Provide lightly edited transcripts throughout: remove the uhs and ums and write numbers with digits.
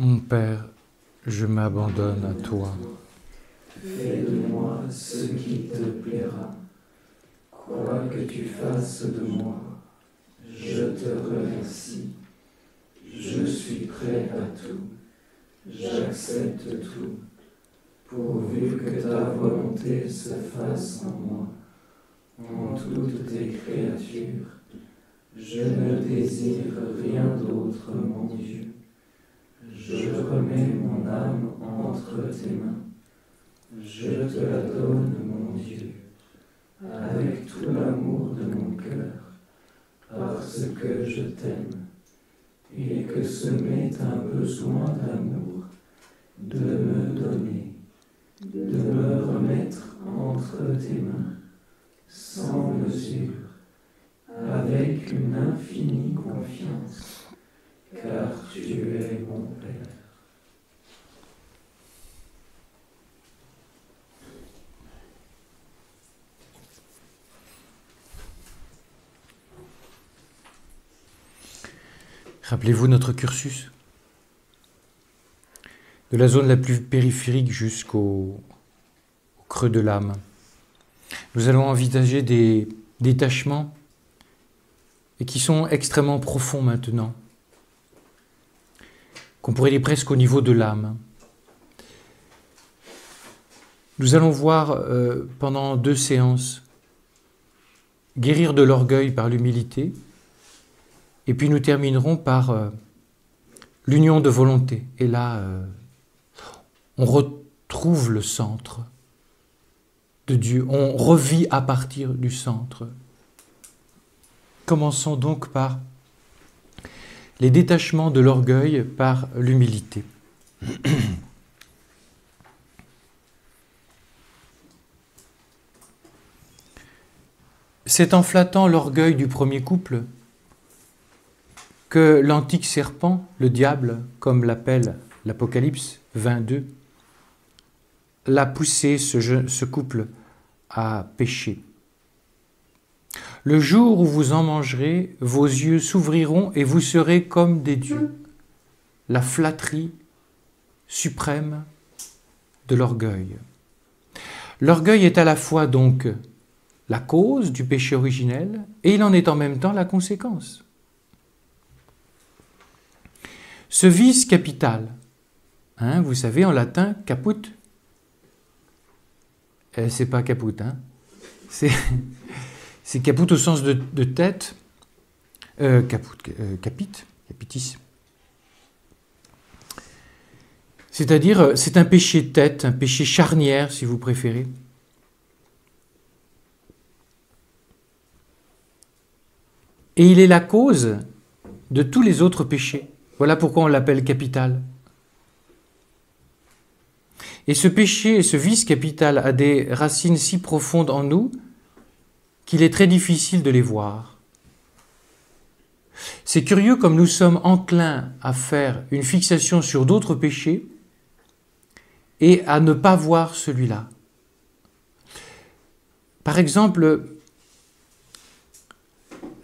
Mon Père, je m'abandonne à toi. Fais de moi ce qui te plaira. Quoi que tu fasses de moi, je te remercie. Je suis prêt à tout. J'accepte tout. Pourvu que ta volonté se fasse en moi, en toutes tes créatures. Je ne désire rien d'autre, mon Dieu. Je remets mon âme entre tes mains. Je te la donne, mon Dieu, avec tout l'amour de mon cœur, parce que je t'aime, et que ce m'est un besoin d'amour, de me donner, de me remettre entre tes mains, sans mesure, avec une infinie confiance, car tu es mon Père. Rappelez-vous notre cursus, de la zone la plus périphérique jusqu'au creux de l'âme. Nous allons envisager des détachements et qui sont extrêmement profonds maintenant, qu'on pourrait dire presque au niveau de l'âme. Nous allons voir pendant 2 séances guérir de l'orgueil par l'humilité, et puis nous terminerons par l'union de volonté. Et là, on retrouve le centre de Dieu, on revit à partir du centre. Commençons donc par les détachements de l'orgueil par l'humilité. C'est en flattant l'orgueil du premier couple que l'antique serpent, le diable, comme l'appelle l'Apocalypse 22, l'a poussé, ce couple, à pécher. Le jour où vous en mangerez, vos yeux s'ouvriront et vous serez comme des dieux. La flatterie suprême de l'orgueil. L'orgueil est à la fois donc la cause du péché originel et il en est en même temps la conséquence. Ce vice capital, vous savez en latin caput, c'est pas caput, c'est caput au sens de tête, capitis. C'est-à-dire, c'est un péché de tête, un péché charnière si vous préférez. Et il est la cause de tous les autres péchés. Voilà pourquoi on l'appelle capital. Et ce péché, ce vice capital a des racines si profondes en nous qu'il est très difficile de les voir. C'est curieux comme nous sommes enclins à faire une fixation sur d'autres péchés et à ne pas voir celui-là. Par exemple,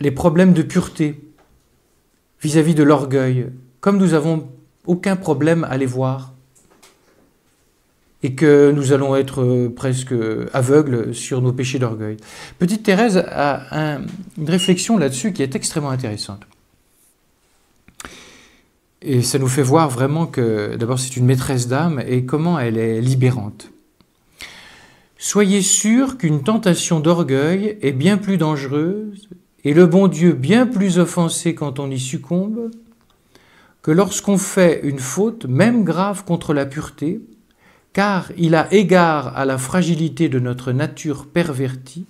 les problèmes de pureté vis-à-vis de l'orgueil, comme nous n'avons aucun problème à les voir et que nous allons être presque aveugles sur nos péchés d'orgueil. Petite Thérèse a une réflexion là-dessus qui est extrêmement intéressante. Et ça nous fait voir vraiment que, d'abord, c'est une maîtresse d'âme et comment elle est libérante. Soyez sûrs qu'une tentation d'orgueil est bien plus dangereuse et le bon Dieu bien plus offensé quand on y succombe que lorsqu'on fait une faute, même grave, contre la pureté, car il a égard à la fragilité de notre nature pervertie,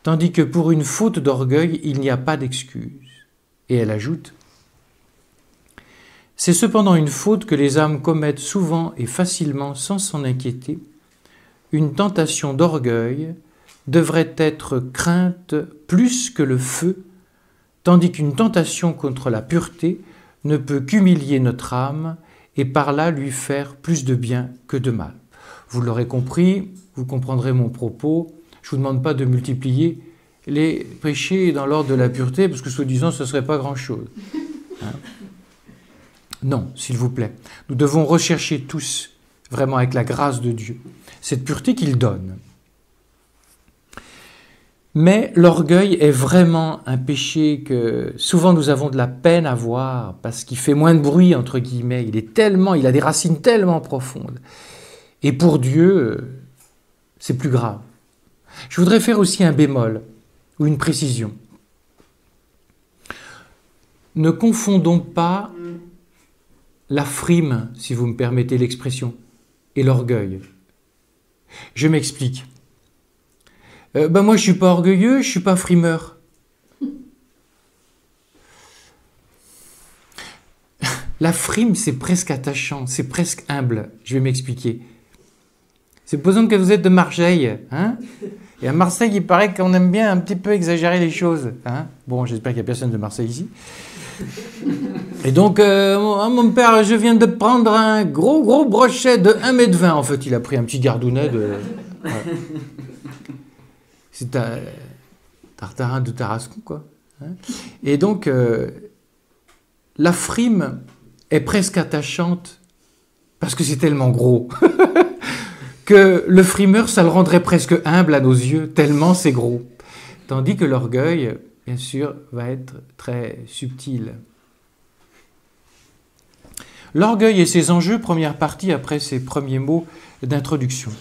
tandis que pour une faute d'orgueil, il n'y a pas d'excuse. Et elle ajoute, c'est cependant une faute que les âmes commettent souvent et facilement sans s'en inquiéter. Une tentation d'orgueil devrait être crainte plus que le feu, tandis qu'une tentation contre la pureté ne peut qu'humilier notre âme et par là lui faire plus de bien que de mal. Vous l'aurez compris, vous comprendrez mon propos, je ne vous demande pas de multiplier les péchés dans l'ordre de la pureté, parce que soi-disant ce ne serait pas grand-chose. Non, s'il vous plaît. Nous devons rechercher tous, vraiment avec la grâce de Dieu, cette pureté qu'il donne. Mais l'orgueil est vraiment un péché que souvent nous avons de la peine à voir parce qu'il fait moins de bruit, entre guillemets. Il a des racines tellement profondes. Et pour Dieu, c'est plus grave. Je voudrais faire aussi un bémol ou une précision. Ne confondons pas la frime, si vous me permettez l'expression, et l'orgueil. Je m'explique. Moi, je ne suis pas orgueilleux, je ne suis pas frimeur. La frime, c'est presque attachant, c'est presque humble. Je vais m'expliquer. Supposons que vous êtes de Marseille, hein? Et à Marseille, il paraît qu'on aime bien un petit peu exagérer les choses. Hein? Bon, j'espère qu'il n'y a personne de Marseille ici. Et donc, mon père, je viens de prendre un gros brochet de 1,20 m. En fait, il a pris un petit gardounet de... Ouais. C'est un tartarin de Tarascon, quoi. Hein? Et donc, la frime est presque attachante parce que c'est tellement gros que le frimeur, ça le rendrait presque humble à nos yeux, tellement c'est gros. Tandis que l'orgueil, bien sûr, va être très subtil. L'orgueil et ses enjeux, première partie après ces premiers mots d'introduction.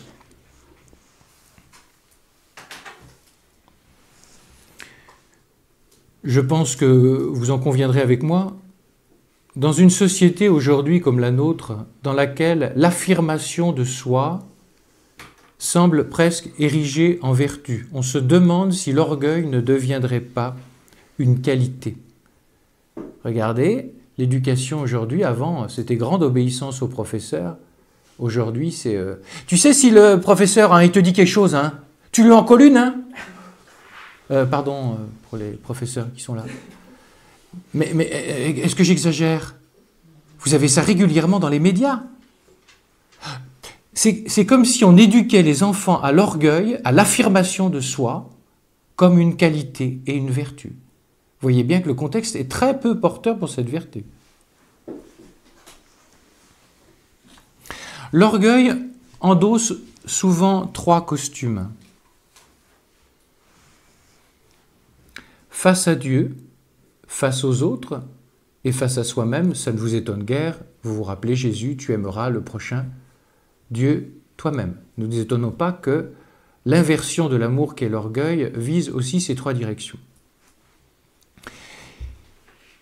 Je pense que vous en conviendrez avec moi, dans une société aujourd'hui comme la nôtre, dans laquelle l'affirmation de soi semble presque érigée en vertu, on se demande si l'orgueil ne deviendrait pas une qualité. Regardez, l'éducation aujourd'hui, avant, c'était grande obéissance au professeur. Aujourd'hui, c'est... Tu sais, si le professeur, hein, il te dit quelque chose, hein, tu lui en colles une, hein? Pardon pour les professeurs qui sont là. Mais est-ce que j'exagère? Vous avez ça régulièrement dans les médias. C'est comme si on éduquait les enfants à l'orgueil, à l'affirmation de soi, comme une qualité et une vertu. Vous voyez bien que le contexte est très peu porteur pour cette vertu. L'orgueil endosse souvent 3 costumes. Face à Dieu, face aux autres et face à soi-même, ça ne vous étonne guère, vous vous rappelez Jésus, tu aimeras le prochain, Dieu toi-même. Nous ne nous étonnons pas que l'inversion de l'amour qu'est l'orgueil vise aussi ces 3 directions.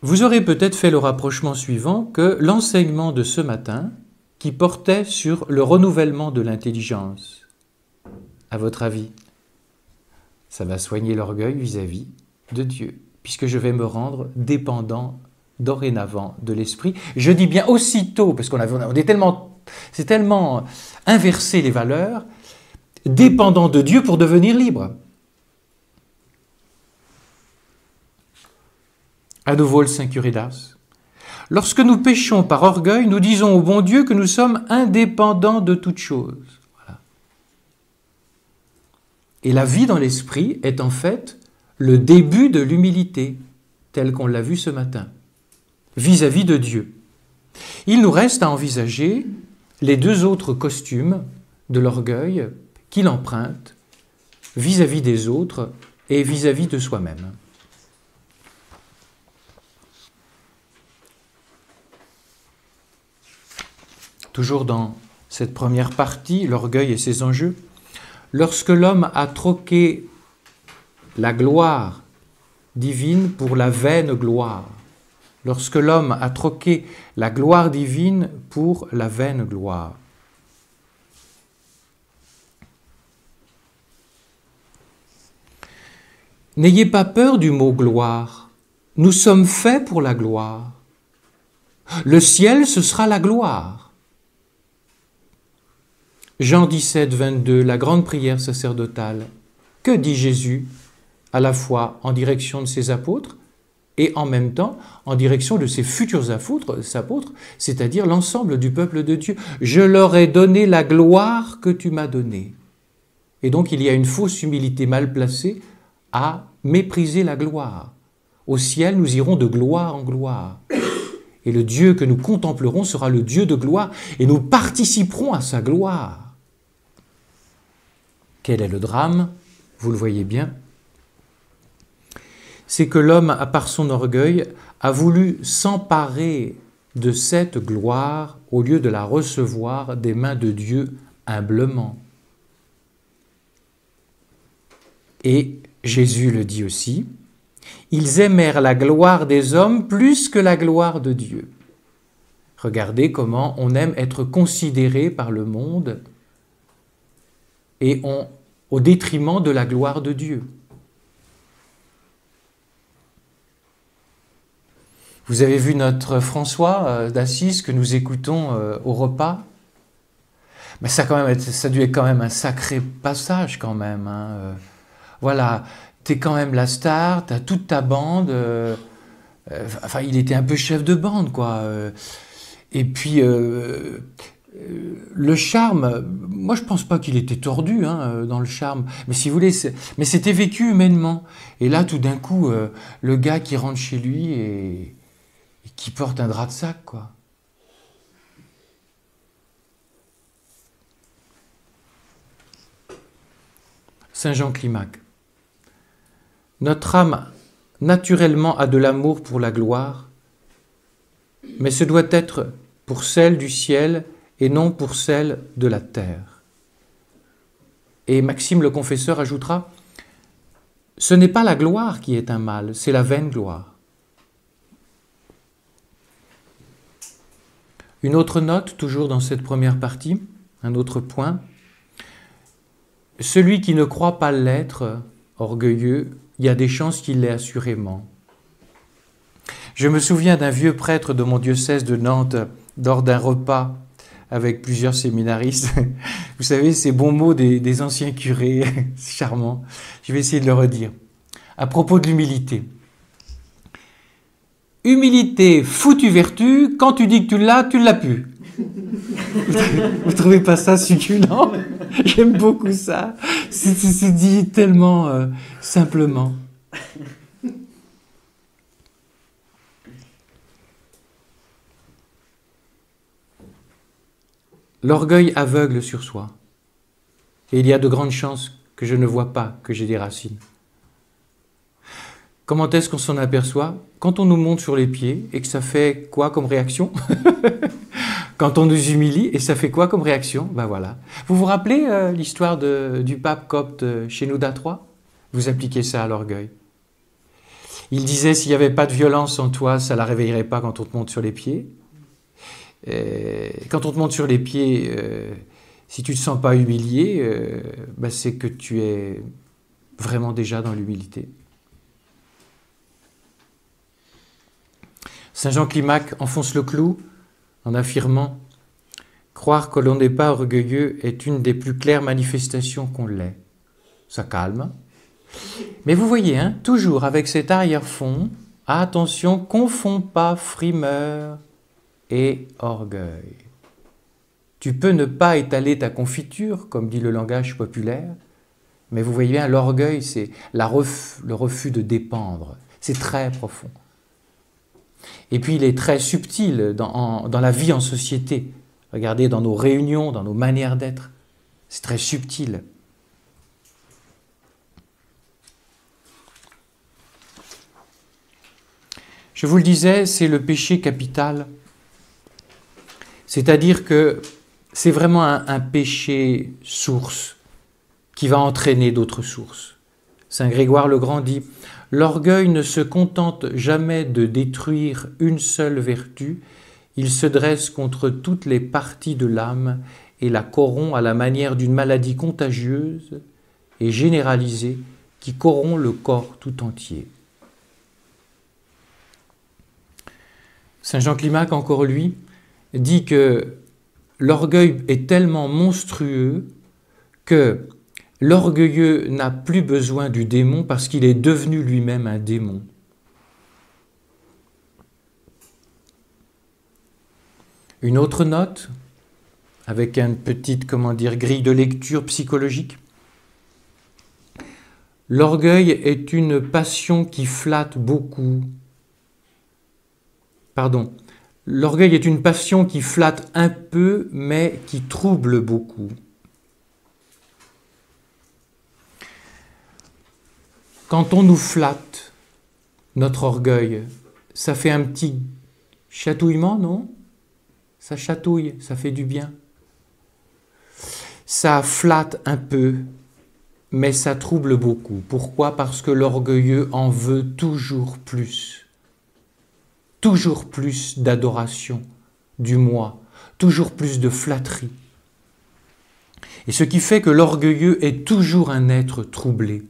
Vous aurez peut-être fait le rapprochement suivant que l'enseignement de ce matin, qui portait sur le renouvellement de l'intelligence, à votre avis, ça va soigner l'orgueil vis-à-vis de Dieu, puisque je vais me rendre dépendant dorénavant de l'Esprit. Je dis bien aussitôt, parce c'est tellement inversé les valeurs, dépendant de Dieu pour devenir libre. À nouveau le Saint Curé d'Ars. Lorsque nous péchons par orgueil, nous disons au bon Dieu que nous sommes indépendants de toute chose. Voilà. Et la vie dans l'Esprit est en fait le début de l'humilité, tel qu'on l'a vu ce matin, vis-à-vis de Dieu. Il nous reste à envisager les 2 autres costumes de l'orgueil qu'il emprunte vis-à-vis des autres et vis-à-vis de soi-même. Toujours dans cette première partie, l'orgueil et ses enjeux, lorsque l'homme a troqué la gloire divine pour la vaine gloire. Lorsque l'homme a troqué la gloire divine pour la vaine gloire. N'ayez pas peur du mot gloire. Nous sommes faits pour la gloire. Le ciel, ce sera la gloire. Jean 17, 22, la grande prière sacerdotale. Que dit Jésus? À la fois en direction de ses apôtres et en même temps en direction de ses futurs apôtres, c'est-à-dire l'ensemble du peuple de Dieu. Je leur ai donné la gloire que tu m'as donnée. Et donc il y a une fausse humilité mal placée à mépriser la gloire. Au ciel, nous irons de gloire en gloire. Et le Dieu que nous contemplerons sera le Dieu de gloire, et nous participerons à sa gloire. Quel est le drame? Vous le voyez bien. C'est que l'homme, par son orgueil, a voulu s'emparer de cette gloire au lieu de la recevoir des mains de Dieu humblement. Et Jésus le dit aussi, ils aimèrent la gloire des hommes plus que la gloire de Dieu. Regardez comment on aime être considéré par le monde et au détriment de la gloire de Dieu. Vous avez vu notre François d'Assise que nous écoutons au repas? Mais ça a dû être quand même un sacré passage quand même. Hein. Voilà, t'es quand même la star, t'as toute ta bande. Enfin, il était un peu chef de bande, quoi. Et puis, le charme, moi je pense pas qu'il était tordu dans le charme. Mais si vous voulez, mais c'était vécu humainement. Et là, tout d'un coup, le gars qui rentre chez lui et qui porte un drap de sac, quoi. Saint Jean Climac. Notre âme, naturellement, a de l'amour pour la gloire, mais ce doit être pour celle du ciel et non pour celle de la terre. Et Maxime le Confesseur ajoutera, ce n'est pas la gloire qui est un mal, c'est la vaine gloire. Une autre note, toujours dans cette première partie, un autre point. Celui qui ne croit pas l'être, orgueilleux, il y a des chances qu'il l'ait assurément. Je me souviens d'un vieux prêtre de mon diocèse de Nantes, lors d'un repas avec plusieurs séminaristes. Vous savez, ces bons mots des anciens curés, c'est charmant. Je vais essayer de le redire. À propos de l'humilité. Humilité, foutue vertu, quand tu dis que tu l'as pu. Vous trouvez pas ça succulent? J'aime beaucoup ça. C'est dit tellement simplement. L'orgueil aveugle sur soi. Et il y a de grandes chances que je ne vois pas que j'ai des racines. Comment est-ce qu'on s'en aperçoit? Quand on nous monte sur les pieds et que ça fait quoi comme réaction? Quand on nous humilie et ça fait quoi comme réaction? Ben voilà. Vous vous rappelez l'histoire du pape copte Shenouda III? Vous appliquez ça à l'orgueil. Il disait, s'il n'y avait pas de violence en toi, ça ne la réveillerait pas quand on te monte sur les pieds. Quand on te monte sur les pieds, si tu ne te sens pas humilié, ben c'est que tu es vraiment déjà dans l'humilité. Saint Jean Climac enfonce le clou en affirmant « Croire que l'on n'est pas orgueilleux est une des plus claires manifestations qu'on l'est. » Ça calme. Mais vous voyez, toujours avec cet arrière-fond, attention, confonds pas frimeur et orgueil. Tu peux ne pas étaler ta confiture, comme dit le langage populaire, mais vous voyez bien, l'orgueil, c'est le refus de dépendre. C'est très profond. Et puis il est très subtil dans la vie en société. Regardez, dans nos réunions, dans nos manières d'être. C'est très subtil. Je vous le disais, c'est le péché capital. C'est-à-dire que c'est vraiment un péché source qui va entraîner d'autres sources. Saint Grégoire le Grand dit « L'orgueil ne se contente jamais de détruire une seule vertu, il se dresse contre toutes les parties de l'âme et la corrompt à la manière d'une maladie contagieuse et généralisée qui corrompt le corps tout entier. » Saint Jean Climac, encore lui, dit que l'orgueil est tellement monstrueux que l'orgueilleux n'a plus besoin du démon parce qu'il est devenu lui-même un démon. Une autre note, avec une petite, grille de lecture psychologique. L'orgueil est une passion qui flatte beaucoup. L'orgueil est une passion qui flatte un peu, mais qui trouble beaucoup. Quand on nous flatte, notre orgueil, ça fait un petit chatouillement, non? Ça chatouille, ça fait du bien. Ça flatte un peu, mais ça trouble beaucoup. Pourquoi? Parce que l'orgueilleux en veut toujours plus d'adoration du moi, toujours plus de flatterie. Et ce qui fait que l'orgueilleux est toujours un être troublé,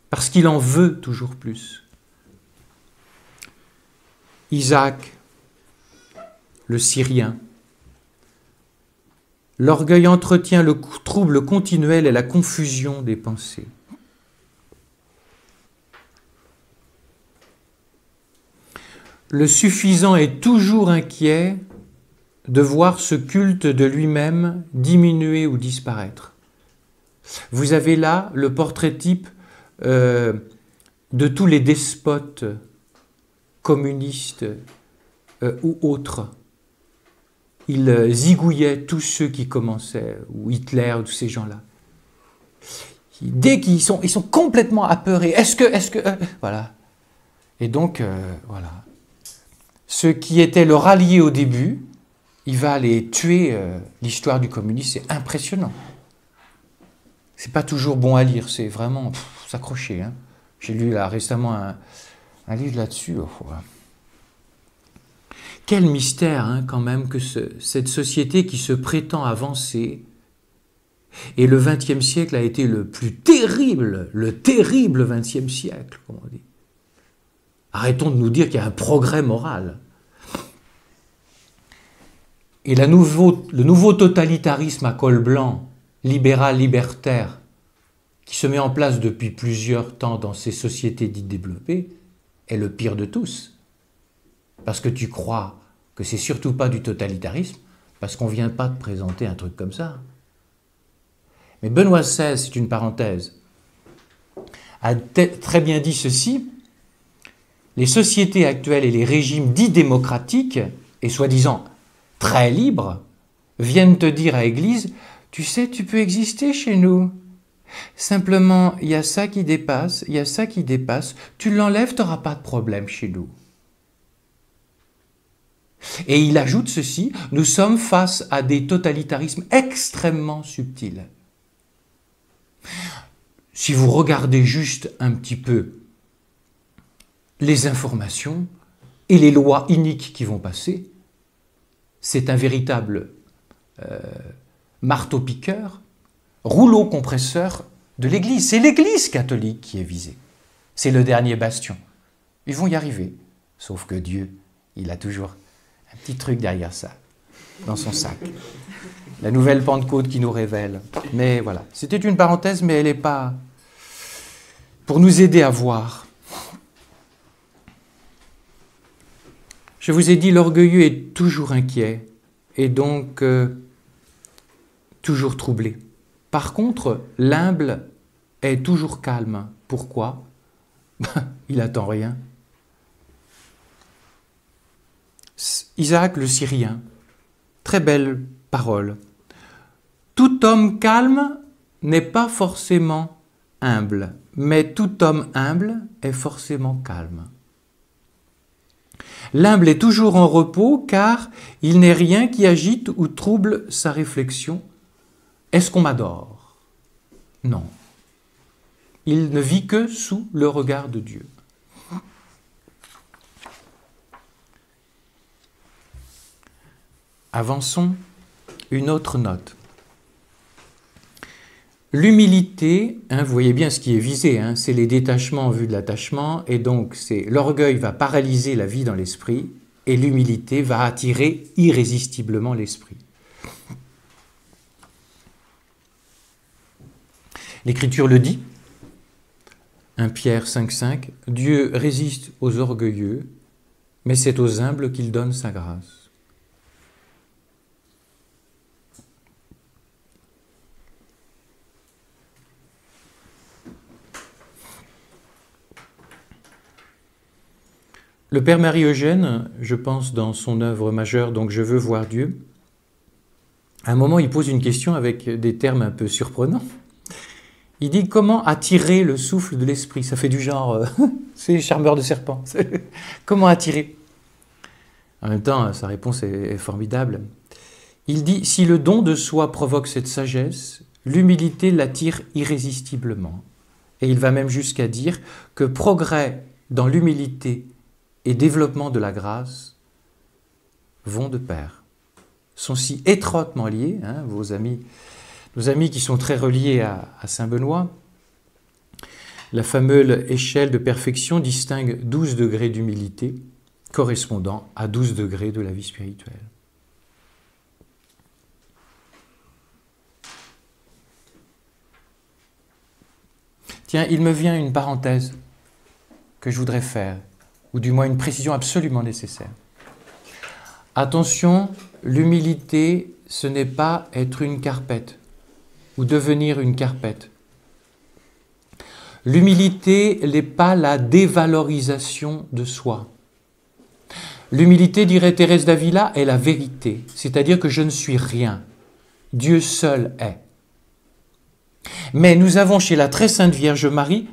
parce qu'il en veut toujours plus. Isaac, le Syrien, l'orgueil entretient le trouble continuel et la confusion des pensées. Le suffisant est toujours inquiet de voir ce culte de lui-même diminuer ou disparaître. Vous avez là le portrait type de tous les despotes communistes ou autres. Il zigouillait tous ceux qui commençaient, ou Hitler, ou tous ces gens-là. Dès qu'ils sont complètement apeurés, est-ce que, voilà. Et donc, voilà. Ceux qui étaient leur allié au début, il va les tuer. L'histoire du communisme, c'est impressionnant. C'est pas toujours bon à lire, c'est vraiment s'accrocher. Hein. J'ai lu là récemment un livre là-dessus. Quel mystère, hein, quand même, que cette société qui se prétend avancer. Et le XXe siècle a été le terrible XXe siècle, comme on dit. Arrêtons de nous dire qu'il y a un progrès moral. Et le nouveau totalitarisme à col blanc, libéral, libertaire, qui se met en place depuis plusieurs temps dans ces sociétés dites développées, est le pire de tous. Parce que tu crois que c'est surtout pas du totalitarisme, parce qu'on ne vient pas te présenter un truc comme ça. Mais Benoît XVI, c'est une parenthèse, a très bien dit ceci: les sociétés actuelles et les régimes dits démocratiques, et soi-disant très libres, viennent te dire à l'église, tu sais, tu peux exister chez nous. Simplement, il y a ça qui dépasse, il y a ça qui dépasse, tu l'enlèves, tu n'auras pas de problème chez nous. Et il ajoute ceci, nous sommes face à des totalitarismes extrêmement subtils. Si vous regardez juste un petit peu les informations et les lois iniques qui vont passer, c'est un véritable marteau-piqueur, rouleau compresseur de l'Église. C'est l'Église catholique qui est visée. C'est le dernier bastion. Ils vont y arriver. Sauf que Dieu, il a toujours un petit truc derrière ça, dans son sac. La nouvelle Pentecôte qui nous révèle. Mais voilà, c'était une parenthèse, mais elle n'est pas pour nous aider à voir. Je vous ai dit, l'orgueilleux est toujours inquiet et donc toujours troublé. Par contre, l'humble est toujours calme. Pourquoi? Il n'attend rien. Isaac le Syrien, très belle parole. Tout homme calme n'est pas forcément humble, mais tout homme humble est forcément calme. L'humble est toujours en repos car il n'est rien qui agite ou trouble sa réflexion. Est-ce qu'on m'adore? Non. Il ne vit que sous le regard de Dieu. Avançons, une autre note. L'humilité, vous voyez bien ce qui est visé, c'est les détachements en vue de l'attachement, et donc l'orgueil va paralyser la vie dans l'esprit, et l'humilité va attirer irrésistiblement l'esprit. L'Écriture le dit, 1 Pierre 5,5, Dieu résiste aux orgueilleux, mais c'est aux humbles qu'il donne sa grâce. Le Père Marie-Eugène, je pense dans son œuvre majeure, donc Je veux voir Dieu, à un moment il pose une question avec des termes un peu surprenants. Il dit comment attirer le souffle de l'esprit. Ça fait du genre, c'est charmeur de serpent. Comment attirer? En même temps, sa réponse est formidable. Il dit, si le don de soi provoque cette sagesse, l'humilité l'attire irrésistiblement. Et il va même jusqu'à dire que progrès dans l'humilité et développement de la grâce vont de pair, sont si étroitement liés, hein, nos amis qui sont très reliés à Saint Benoît. La fameuse échelle de perfection distingue 12 degrés d'humilité correspondant à 12 degrés de la vie spirituelle. Tiens, il me vient une parenthèse que je voudrais faire, ou du moins une précision absolument nécessaire. Attention, l'humilité, ce n'est pas être une carpette, ou devenir une carpette. L'humilité n'est pas la dévalorisation de soi. L'humilité, dirait Thérèse d'Avila, est la vérité, c'est-à-dire que je ne suis rien. Dieu seul est. Mais nous avons chez la très sainte Vierge Marie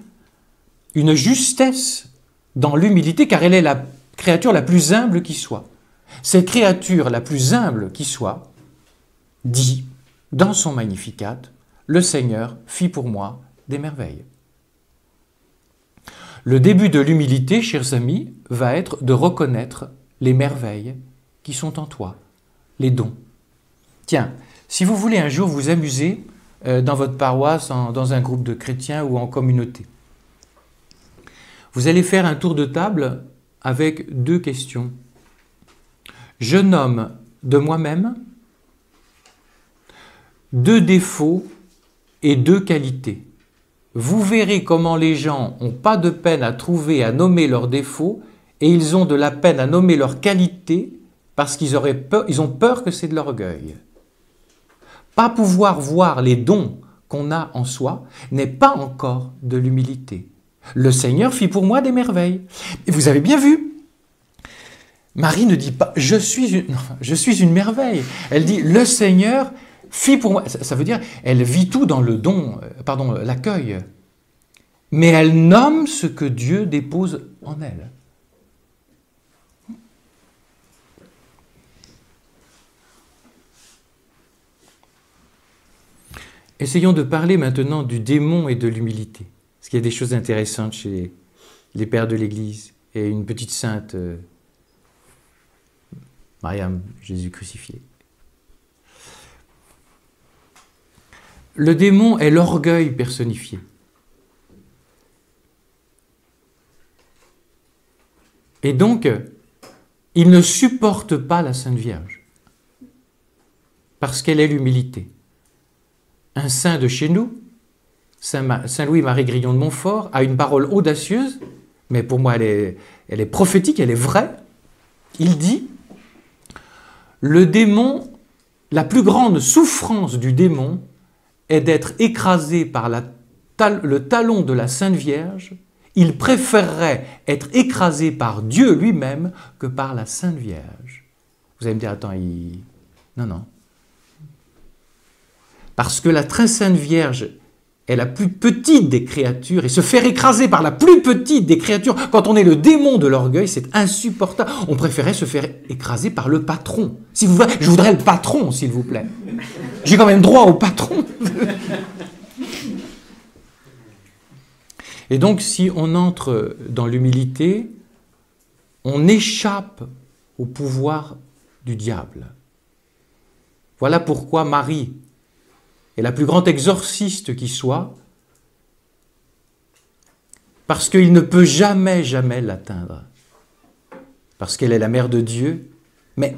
une justesse dans l'humilité, car elle est la créature la plus humble qui soit. Cette créature la plus humble qui soit dit dans son Magnificat, le Seigneur fit pour moi des merveilles. Le début de l'humilité, chers amis, va être de reconnaître les merveilles qui sont en toi, les dons. Tiens, si vous voulez un jour vous amuser dans votre paroisse, dans un groupe de chrétiens ou en communauté, vous allez faire un tour de table avec 2 questions. Je nomme de moi-même 2 défauts et 2 qualités. Vous verrez comment les gens n'ont pas de peine à trouver, à nommer leurs défauts, et ils ont de la peine à nommer leurs qualités parce qu'ils ont peur que c'est de l'orgueil. Pas pouvoir voir les dons qu'on a en soi n'est pas encore de l'humilité. Le Seigneur fit pour moi des merveilles. Et vous avez bien vu, Marie ne dit pas « je suis une merveille ». Elle dit « le Seigneur fit pour moi ». Ça veut dire elle vit tout dans le don, l'accueil. Mais elle nomme ce que Dieu dépose en elle. Essayons de parler maintenant du démon et de l'humilité. Parce qu'il y a des choses intéressantes chez les pères de l'Église et une petite sainte, Mariam, Jésus crucifié. Le démon est l'orgueil personnifié. Et donc, il ne supporte pas la Sainte Vierge, parce qu'elle est l'humilité. Un saint de chez nous, Saint Louis-Marie Grillon de Montfort, a une parole audacieuse, mais pour moi elle est prophétique, elle est vraie. Il dit, le démon, la plus grande souffrance du démon est d'être écrasé par le talon de la Sainte Vierge. Il préférerait être écrasé par Dieu lui-même que par la Sainte Vierge. Vous allez me dire, attends, Non. Parce que la très sainte Vierge est la plus petite des créatures, et se faire écraser par la plus petite des créatures, quand on est le démon de l'orgueil, c'est insupportable. On préférait se faire écraser par le patron. Si vous voulez, je voudrais le patron, s'il vous plaît. J'ai quand même droit au patron. Et donc, si on entre dans l'humilité, on échappe au pouvoir du diable. Voilà pourquoi Marie est la plus grande exorciste qui soit, parce qu'il ne peut jamais l'atteindre. Parce qu'elle est la mère de Dieu, mais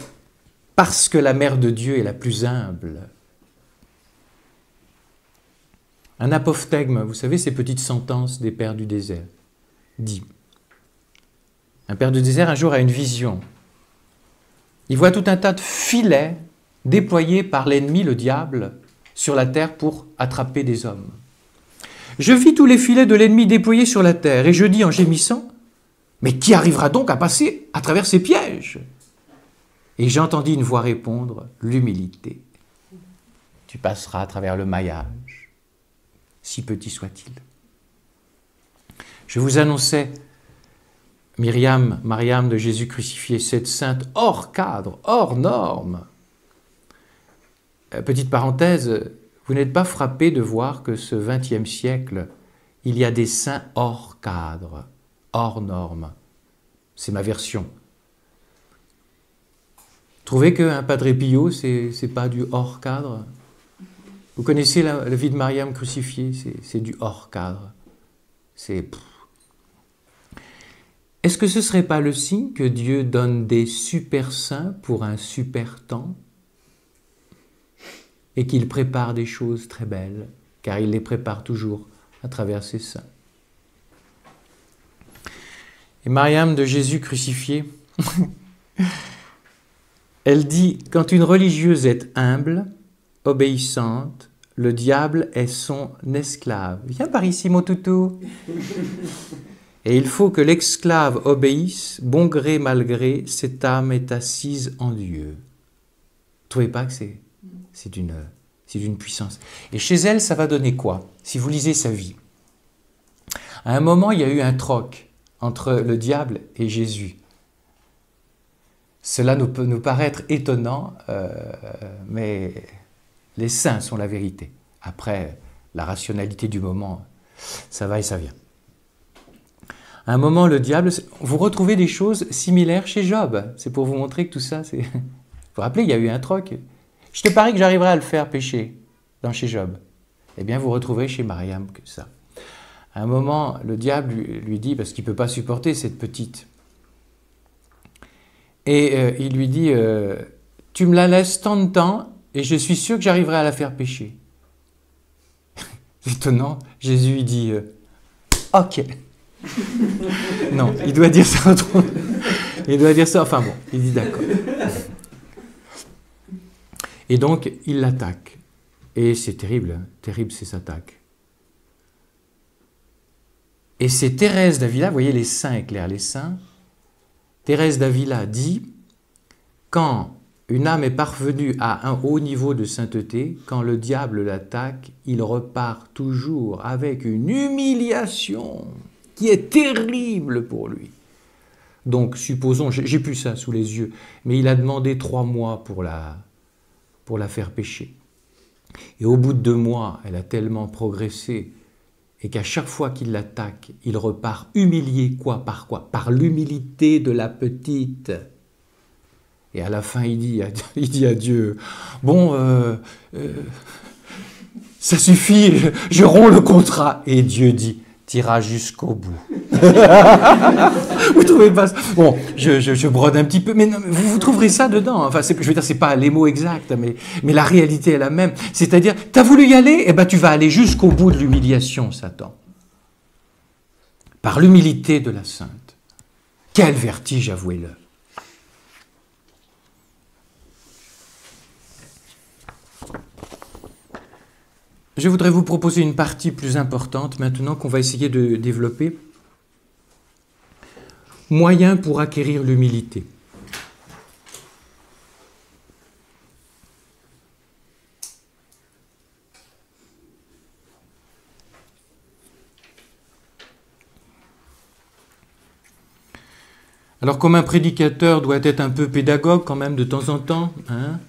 parce que la mère de Dieu est la plus humble. Un apophthegme, vous savez, ces petites sentences des pères du désert, dit. Un père du désert, un jour, a une vision. Il voit tout un tas de filets déployés par l'ennemi, le diable, sur la terre pour attraper des hommes. Je vis tous les filets de l'ennemi déployés sur la terre, et je dis en gémissant, Mais qui arrivera donc à passer à travers ces pièges? Et j'entendis une voix répondre, l'humilité. Tu passeras à travers le maillage, si petit soit-il. Je vous annonçais Mariam de Jésus crucifié, cette sainte hors cadre, hors norme. Petite parenthèse, vous n'êtes pas frappé de voir que ce XXe siècle, il y a des saints hors cadre, hors norme. C'est ma version. Trouvez qu'un Padre Pio, c'est pas du hors cadre? Vous connaissez la vie de Mariam crucifiée, c'est du hors cadre. Est-ce que ce ne serait pas le signe que Dieu donne des super saints pour un super temps et qu'il prépare des choses très belles, car il les prépare toujours à travers ses saints? Et Mariam de Jésus crucifié, elle dit, quand une religieuse est humble, obéissante, le diable est son esclave. Viens par ici, mon toutou. Et il faut que l'esclave obéisse, bon gré, mal gré, cette âme est assise en Dieu. Vous ne trouvez pas que c'est d'une puissance? Et chez elle, ça va donner quoi? Si vous lisez sa vie. À un moment, il y a eu un troc entre le diable et Jésus. Cela peut nous paraître étonnant, mais les saints sont la vérité. Après, la rationalité du moment, ça va et ça vient. À un moment, le diable... Vous retrouvez des choses similaires chez Job. C'est pour vous montrer que tout ça, c'est... Vous vous rappelez, il y a eu un troc. Je te parie que j'arriverai à le faire pécher chez Job. Eh bien, vous retrouverez chez Mariam que ça. À un moment, le diable lui dit, parce qu'il ne peut pas supporter cette petite... Et il lui dit, tu me la laisses tant de temps et je suis sûr que j'arriverai à la faire pécher. C'est étonnant, Jésus il dit, ok. Non, il doit dire ça autrement. Il doit dire ça, enfin bon, il dit d'accord. Et donc, il l'attaque. Et c'est terrible, terrible ces attaques. Et c'est Thérèse d'Avila, vous voyez les saints éclairent les saints. Thérèse d'Avila dit, quand une âme est parvenue à un haut niveau de sainteté, quand le diable l'attaque, il repart toujours avec une humiliation qui est terrible pour lui. Donc, supposons, j'ai plus ça sous les yeux, mais il a demandé 3 mois pour la faire pécher. Et au bout de 2 mois, elle a tellement progressé, et qu'à chaque fois qu'il l'attaque, il repart humilié, par quoi? Par l'humilité de la petite. Et à la fin, il dit à Dieu, bon, ça suffit, je romps le contrat. Et Dieu dit, t'iras jusqu'au bout. Vous trouvez pas ça? Bon, je brode un petit peu, mais non, vous trouverez ça dedans. Enfin, je veux dire, c'est pas les mots exacts, mais la réalité est la même. C'est-à-dire, t'as voulu y aller, eh ben tu vas aller jusqu'au bout de l'humiliation, Satan. Par l'humilité de la sainte. Quel vertige, avouez-le. Je voudrais vous proposer une partie plus importante maintenant qu'on va essayer de développer. Moyens pour acquérir l'humilité. Alors comme un prédicateur doit être un peu pédagogue quand même de temps en temps, hein,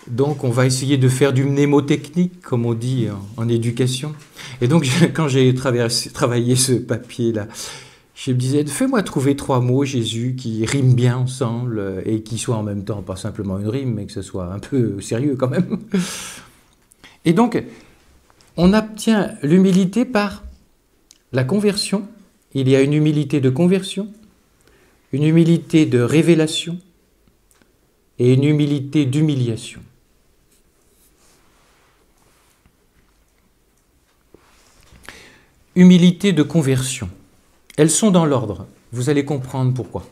donc on va essayer de faire du mnémotechnique, comme on dit en éducation. Et donc quand j'ai travaillé ce papier-là, je me disais, fais-moi trouver 3 mots, Jésus, qui riment bien ensemble et qui soient en même temps pas simplement une rime, mais que ce soit un peu sérieux quand même. Et donc, on obtient l'humilité par la conversion. Il y a une humilité de conversion, une humilité de révélation et une humilité d'humiliation. Humilité de conversion. Elles sont dans l'ordre. Vous allez comprendre pourquoi.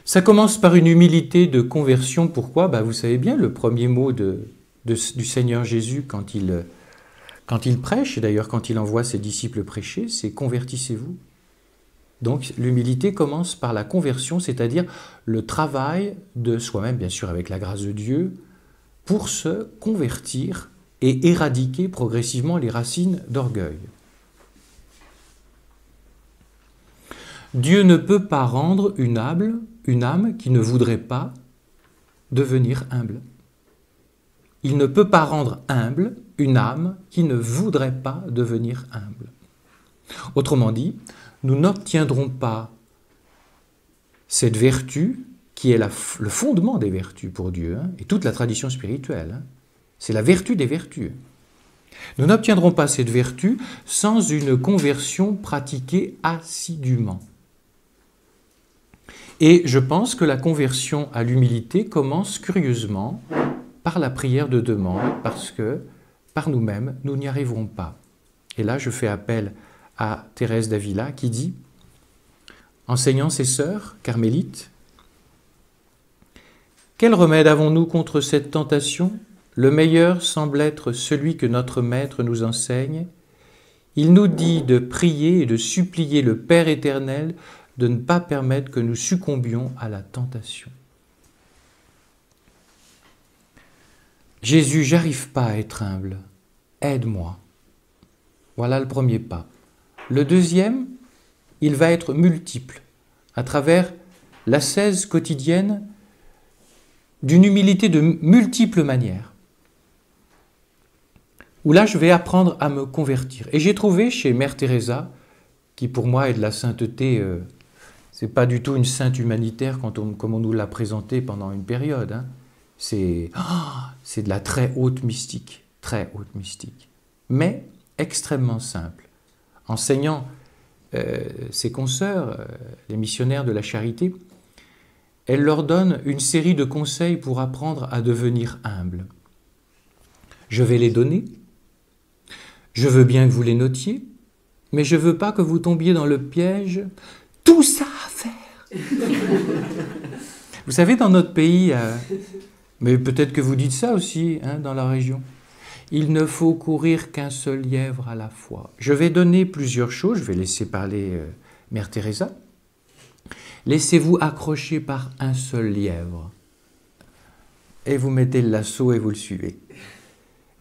Ça commence par une humilité de conversion. Pourquoi? Vous savez bien, le premier mot du Seigneur Jésus quand il prêche, et d'ailleurs quand il envoie ses disciples prêcher, c'est « convertissez-vous ». Donc l'humilité commence par la conversion, c'est-à-dire le travail de soi-même, bien sûr avec la grâce de Dieu, pour se convertir et éradiquer progressivement les racines d'orgueil. Dieu ne peut pas rendre une âme qui ne voudrait pas devenir humble. Il ne peut pas rendre humble une âme qui ne voudrait pas devenir humble. Autrement dit, nous n'obtiendrons pas cette vertu qui est le fondement des vertus pour Dieu, et toute la tradition spirituelle. C'est la vertu des vertus. Nous n'obtiendrons pas cette vertu sans une conversion pratiquée assidûment. Et je pense que la conversion à l'humilité commence curieusement par la prière de demande, parce que par nous-mêmes, nous n'y arriverons pas. Et là, je fais appel à Thérèse d'Avila qui dit, enseignant ses sœurs carmélites, « Quel remède avons-nous contre cette tentation ? Le meilleur semble être celui que notre Maître nous enseigne. Il nous dit de prier et de supplier le Père éternel de ne pas permettre que nous succombions à la tentation. » Jésus, j'arrive pas à être humble, aide-moi. Voilà le premier pas. Le deuxième, il va être multiple, à travers l'ascèse quotidienne d'une humilité de multiples manières, où là je vais apprendre à me convertir. Et j'ai trouvé chez Mère Teresa, qui pour moi est de la sainteté, c'est pas du tout une sainte humanitaire comme on nous l'a présenté pendant une période, hein. C'est de la très haute mystique, mais extrêmement simple. Enseignant ses consoeurs, les missionnaires de la charité, elle leur donne une série de conseils pour apprendre à devenir humble. Je vais les donner, je veux bien que vous les notiez, mais je ne veux pas que vous tombiez dans le piège « tout ça à faire ». Vous savez, dans notre pays, mais peut-être que vous dites ça aussi hein, dans la région, il ne faut courir qu'un seul lièvre à la fois. Je vais donner plusieurs choses, je vais laisser parler Mère Teresa. Laissez-vous accrocher par un seul lièvre et vous mettez le lasso et vous le suivez.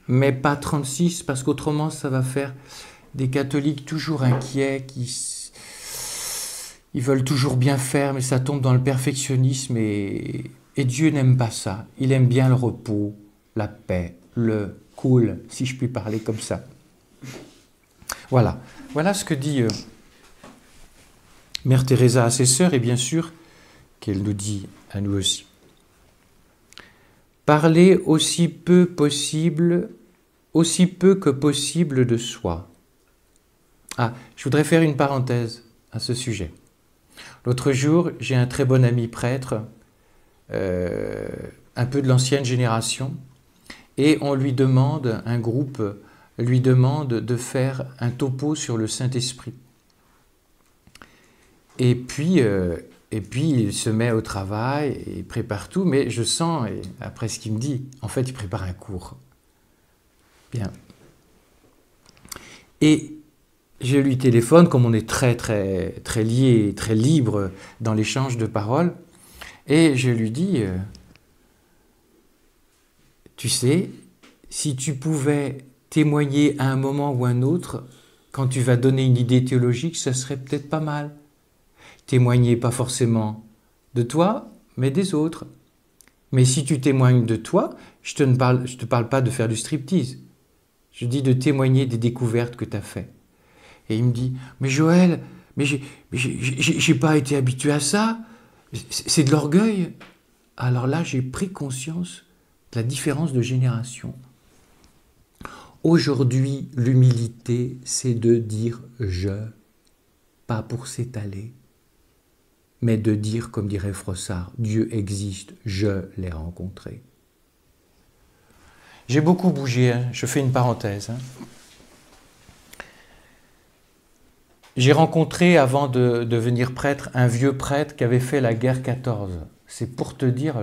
Mais pas 36 parce qu'autrement ça va faire des catholiques toujours inquiets ils veulent toujours bien faire mais ça tombe dans le perfectionnisme et Dieu n'aime pas ça. Il aime bien le repos, la paix, le cool, si je puis parler comme ça. Voilà ce que dit Mère Teresa à ses sœurs et bien sûr qu'elle nous dit à nous aussi. Parler aussi peu que possible de soi. Je voudrais faire une parenthèse à ce sujet. L'autre jour, j'ai un très bon ami prêtre, un peu de l'ancienne génération, et on lui demande, un groupe lui demande de faire un topo sur le Saint-Esprit. Et puis il se met au travail, et il prépare tout, mais je sens, et après ce qu'il me dit, en fait il prépare un cours. Bien. Et je lui téléphone, comme on est très lié, très libre dans l'échange de paroles, et je lui dis, tu sais, si tu pouvais témoigner à un moment ou à un autre, quand tu vas donner une idée théologique, ça serait peut-être pas mal. Témoigner pas forcément de toi, mais des autres. Mais si tu témoignes de toi, je te parle pas de faire du striptease. Je dis de témoigner des découvertes que tu as faites. Et il me dit, mais Joël, mais j'ai pas été habitué à ça, c'est de l'orgueil. Alors là, j'ai pris conscience de la différence de génération. Aujourd'hui, l'humilité, c'est de dire « je », pas pour s'étaler, mais de dire, comme dirait Froissart, « Dieu existe, je l'ai rencontré ». J'ai beaucoup bougé, hein. Je fais une parenthèse. Hein. J'ai rencontré, avant de devenir prêtre, un vieux prêtre qui avait fait la guerre 14. C'est pour te dire,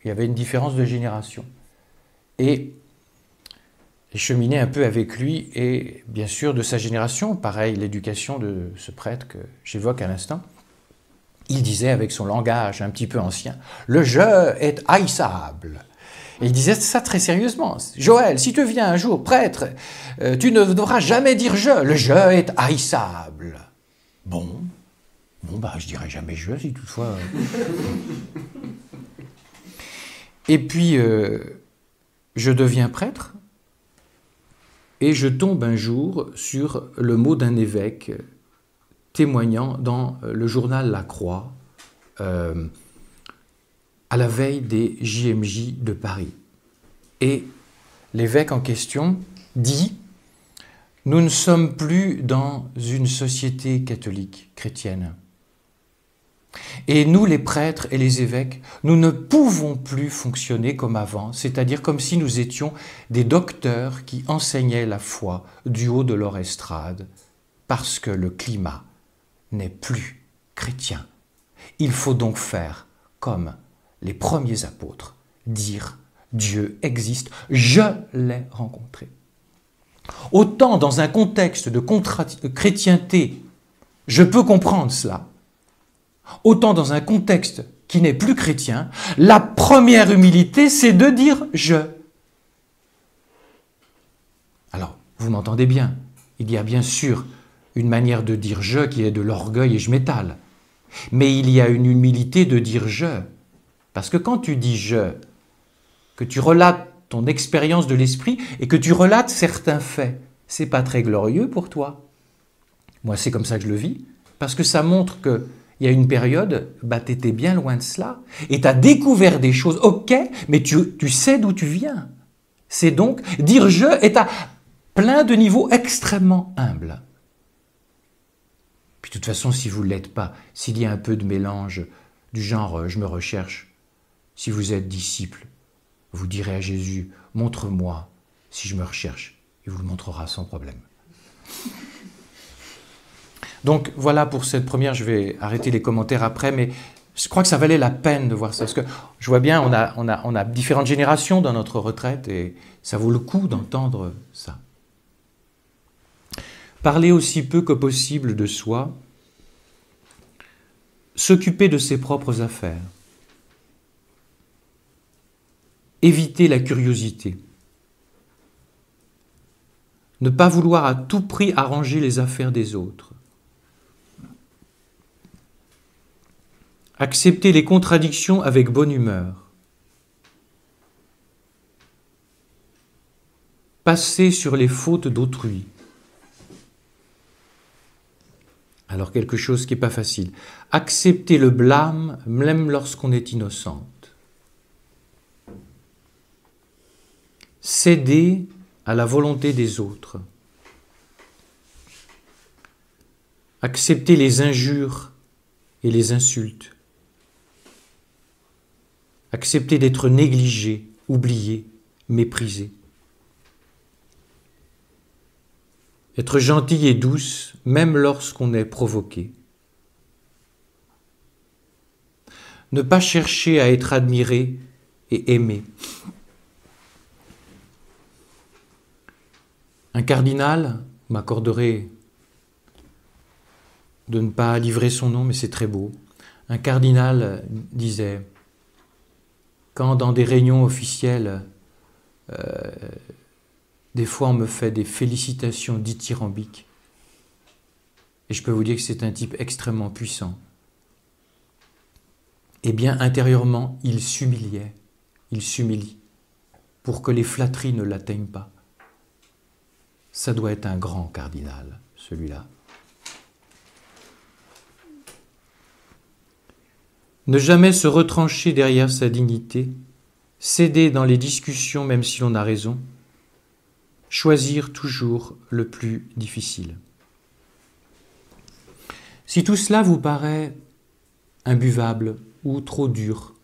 il y avait une différence de génération. Et et cheminait un peu avec lui et bien sûr de sa génération, pareil l'éducation de ce prêtre que j'évoque à l'instant. Il disait avec son langage un petit peu ancien, « Le jeu est haïssable ». Et il disait ça très sérieusement. « Joël, si tu deviens un jour prêtre, tu ne devras jamais dire « je ». Le jeu est haïssable. Bon, je dirai jamais « je » si toutefois... Et puis, je deviens prêtre et je tombe un jour sur le mot d'un évêque témoignant dans le journal La Croix à la veille des JMJ de Paris. Et l'évêque en question dit « Nous ne sommes plus dans une société catholique chrétienne. Et nous, les prêtres et les évêques, nous ne pouvons plus fonctionner comme avant, c'est-à-dire comme si nous étions des docteurs qui enseignaient la foi du haut de leur estrade, parce que le climat n'est plus chrétien. Il faut donc faire comme les premiers apôtres, dire « Dieu existe, je l'ai rencontré ». Autant dans un contexte de chrétienté, je peux comprendre cela, autant dans un contexte qui n'est plus chrétien, la première humilité, c'est de dire « je ». Alors, vous m'entendez bien, il y a bien sûr une manière de dire « je » qui est de l'orgueil et je m'étale. Mais il y a une humilité de dire « je ». Parce que quand tu dis « je », que tu relates ton expérience de l'esprit et que tu relates certains faits, c'est pas très glorieux pour toi. Moi, c'est comme ça que je le vis, parce que ça montre que il y a une période, tu étais bien loin de cela, et tu as découvert des choses, ok, mais tu sais d'où tu viens. C'est donc dire « je » est à plein de niveaux extrêmement humbles. Puis de toute façon, si vous ne l'êtes pas, s'il y a un peu de mélange du genre « je me recherche », si vous êtes disciple, vous direz à Jésus « montre-moi si je me recherche », il vous le montrera sans problème. Donc voilà pour cette première, je vais arrêter les commentaires après, mais je crois que ça valait la peine de voir ça, parce que je vois bien, on a différentes générations dans notre retraite, et ça vaut le coup d'entendre ça. Parler aussi peu que possible de soi, s'occuper de ses propres affaires, éviter la curiosité, ne pas vouloir à tout prix arranger les affaires des autres, accepter les contradictions avec bonne humeur, passer sur les fautes d'autrui. Alors quelque chose qui n'est pas facile. Accepter le blâme même lorsqu'on est innocente. Céder à la volonté des autres. Accepter les injures et les insultes. Accepter d'être négligé, oublié, méprisé. Être gentille et douce, même lorsqu'on est provoqué. Ne pas chercher à être admiré et aimé. Un cardinal m'accorderait de ne pas livrer son nom, mais c'est très beau. Un cardinal disait, quand dans des réunions officielles, des fois on me fait des félicitations dithyrambiques, et je peux vous dire que c'est un type extrêmement puissant, eh bien intérieurement il s'humilie pour que les flatteries ne l'atteignent pas. Ça doit être un grand cardinal, celui-là. Ne jamais se retrancher derrière sa dignité, céder dans les discussions même si l'on a raison, choisir toujours le plus difficile. Si tout cela vous paraît imbuvable ou trop dur,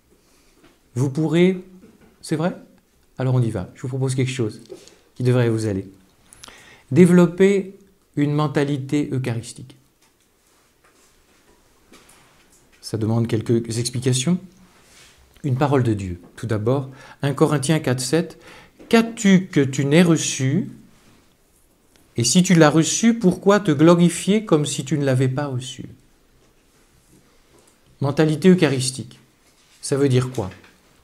vous pourrez, c'est vrai? Alors on y va, je vous propose quelque chose qui devrait vous aller. Développer une mentalité eucharistique. Ça demande quelques explications. Une parole de Dieu. Tout d'abord, 1 Corinthiens 4, 7, qu'as-tu que tu n'aies reçu? Et si tu l'as reçu, pourquoi te glorifier comme si tu ne l'avais pas reçu? Mentalité eucharistique. Ça veut dire quoi?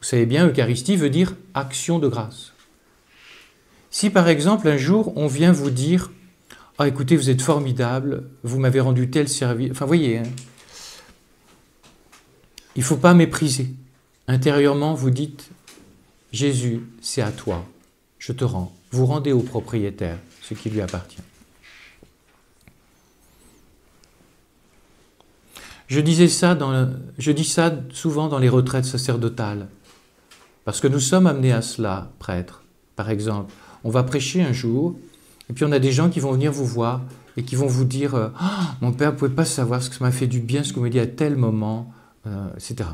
Vous savez bien, Eucharistie veut dire action de grâce. Si par exemple un jour on vient vous dire « Ah écoutez, vous êtes formidable, vous m'avez rendu tel service... » Enfin, voyez, hein, il ne faut pas mépriser. Intérieurement, vous dites « Jésus, c'est à toi, je te rends. » Vous rendez au propriétaire ce qui lui appartient. Je dis ça souvent dans les retraites sacerdotales, parce que nous sommes amenés à cela, prêtres. Par exemple, on va prêcher un jour, et puis on a des gens qui vont venir vous voir et qui vont vous dire « Ah, mon père ne pouvait pas savoir ce que ça m'a fait du bien, ce que vous me dit à tel moment, etc. »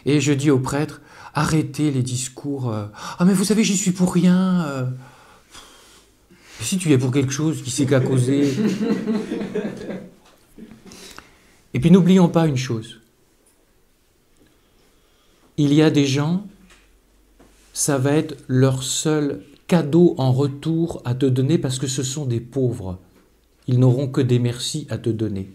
Et je dis aux prêtres « Arrêtez les discours Ah, mais vous savez, j'y suis pour rien. Si tu y es pour quelque chose, qui c'est qu'à causer ?» Et puis n'oublions pas une chose. Il y a des gens, ça va être leur seul cadeau en retour à te donner parce que ce sont des pauvres. Ils n'auront que des merci à te donner.